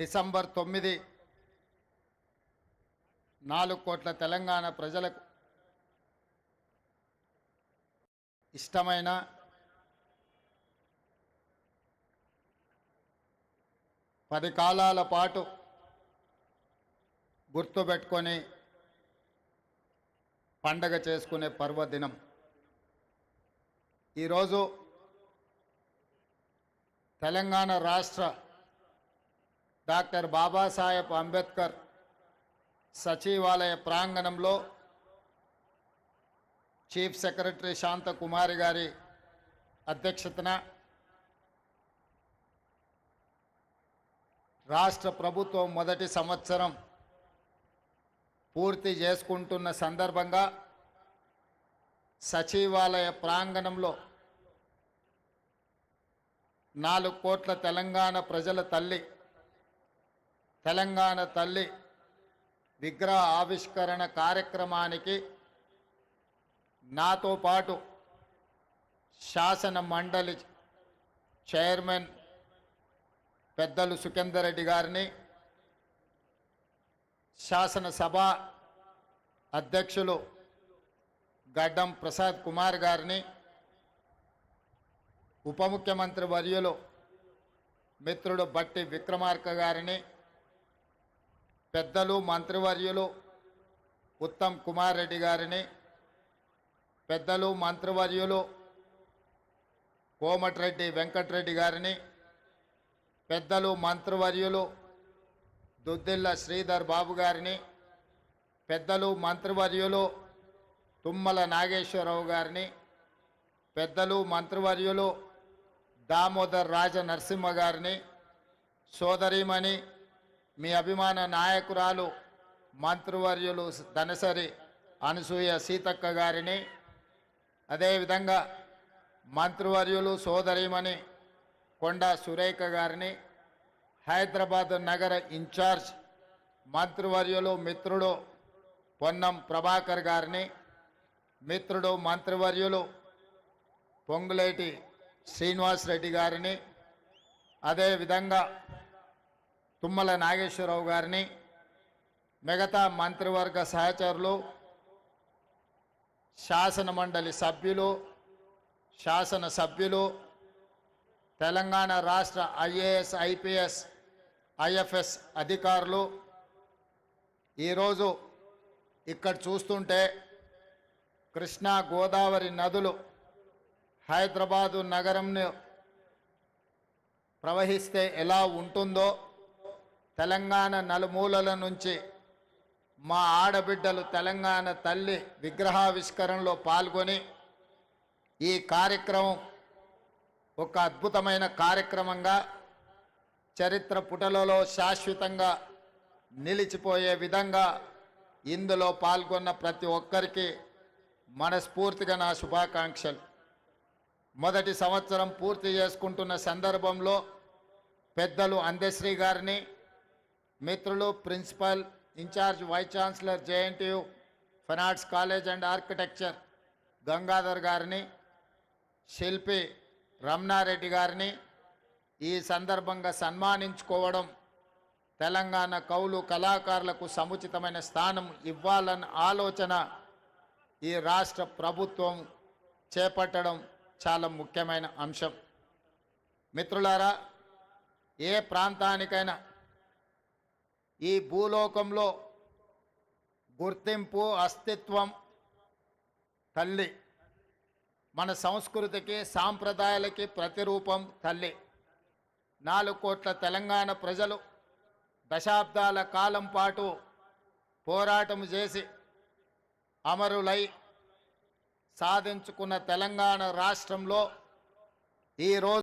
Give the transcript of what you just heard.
December 9 4 కోట్ల తెలంగాణ ప్రజలకు ఇష్టమైన పది కాలాల పాటు గుర్తుపెట్టుకొని పండగ చేసుకునే పర్వదినం. ఈరోజు తెలంగాణ రాష్ట్ర డాక్టర్ బాబాసాహెబ్ అంబేద్కర్ సచివాలయ ప్రాంగణంలో చీఫ్ సెక్రటరీ శాంతకుమారి గారి అధ్యక్షతన రాష్ట్ర ప్రభుత్వం మొదటి సంవత్సరం పూర్తి చేసుకుంటున్న సందర్భంగా సచివాలయ ప్రాంగణంలో 4 కోట్ల తెలంగాణ ప్రజల తల్లి తెలంగాణ తల్లి విగ్రహ ఆవిష్కరణ కార్యక్రమానికి నాతో పాటు శాసన మండలి చైర్మన్ పెద్దలు సుఖేందర్ రెడ్డి గారిని, శాసనసభ అధ్యక్షులు గడ్డం ప్రసాద్ కుమార్ గారిని, ఉప ముఖ్యమంత్రి వర్యులు మిత్రుడు బట్టి విక్రమార్క గారిని, పెద్దలు మంత్రివర్యులు ఉత్తమ్ కుమార్ రెడ్డి గారిని, పెద్దలు మంత్రివర్యులు కోమటిరెడ్డి వెంకటరెడ్డి గారిని, పెద్దలు మంత్రివర్యులు దుద్దిల్ల శ్రీధర్ బాబు గారిని, పెద్దలు మంత్రివర్యులు తుమ్మల నాగేశ్వరరావు గారిని, పెద్దలు మంత్రివర్యులు దామోదర్ రాజ నరసింహ గారిని, సోదరిమణి మీ అభిమాన నాయకురాలు మంత్రివర్యులు ధనసరి అనసూయ సీతక్క గారిని, అదేవిధంగా మంత్రివర్యులు సోదరిమణి కొండా సురేఖ గారిని, హైదరాబాద్ నగర ఇన్ఛార్జ్ మంత్రివర్యులు మిత్రుడు పొన్నం ప్రభాకర్ గారిని, మిత్రుడు మంత్రివర్యులు పొంగులేటి శ్రీనివాస్ రెడ్డి గారిని, అదేవిధంగా తుమ్మల నాగేశ్వరరావు గారిని, మిగతా మంత్రివర్గ సహచరులు, శాసన మండలి సభ్యులు, శాసనసభ్యులు, తెలంగాణ రాష్ట్ర ఐఏఎస్ ఐపీఎస్ ఐఎఫ్ఎస్ అధికారులు, ఈరోజు ఇక్కడ చూస్తుంటే కృష్ణా గోదావరి నదులు హైదరాబాదు నగరంను ప్రవహిస్తే ఎలా ఉంటుందో తెలంగాణ నలుమూలల నుంచి మా ఆడబిడ్డలు తెలంగాణ తల్లి విగ్రహావిష్కరణలో పాల్గొని ఈ కార్యక్రమం ఒక అద్భుతమైన కార్యక్రమంగా చరిత్ర పుటలలో శాశ్వతంగా నిలిచిపోయే విధంగా ఇందులో పాల్గొన్న ప్రతి ఒక్కరికి మనస్ఫూర్తిగా నా శుభాకాంక్షలు. మొదటి సంవత్సరం పూర్తి చేసుకుంటున్న సందర్భంలో పెద్దలు అందశ్రీ గారిని, మిత్రులు principal in-charge vice chancellor JNTU fine arts college and architecture Gangadhar గారిని, శిల్పి రమణారెడ్డి గారిని ఈ సందర్భంగా సన్మానించుకోవడం తెలంగాణ కవులు కళాకారులకు సముచితమైన స్థానం ఇవ్వాలన్న ఆలోచన ఈ రాష్ట్ర ప్రభుత్వం చేపట్టడం చాలా ముఖ్యమైన అంశం. మిత్రులారా, ఏ ప్రాంతానికైనా ఈ భూలోకంలో గుర్తింపు అస్తిత్వం తల్లి. మన సంస్కృతికి సాంప్రదాయాలకి ప్రతిరూపం తల్లి. 4 కోట్ల తెలంగాణ ప్రజలు దశాబ్దాల కాలం పాటు పోరాటం చేసి అమరులై సాధించుకున్న తెలంగాణ రాష్ట్రంలో ఈరోజు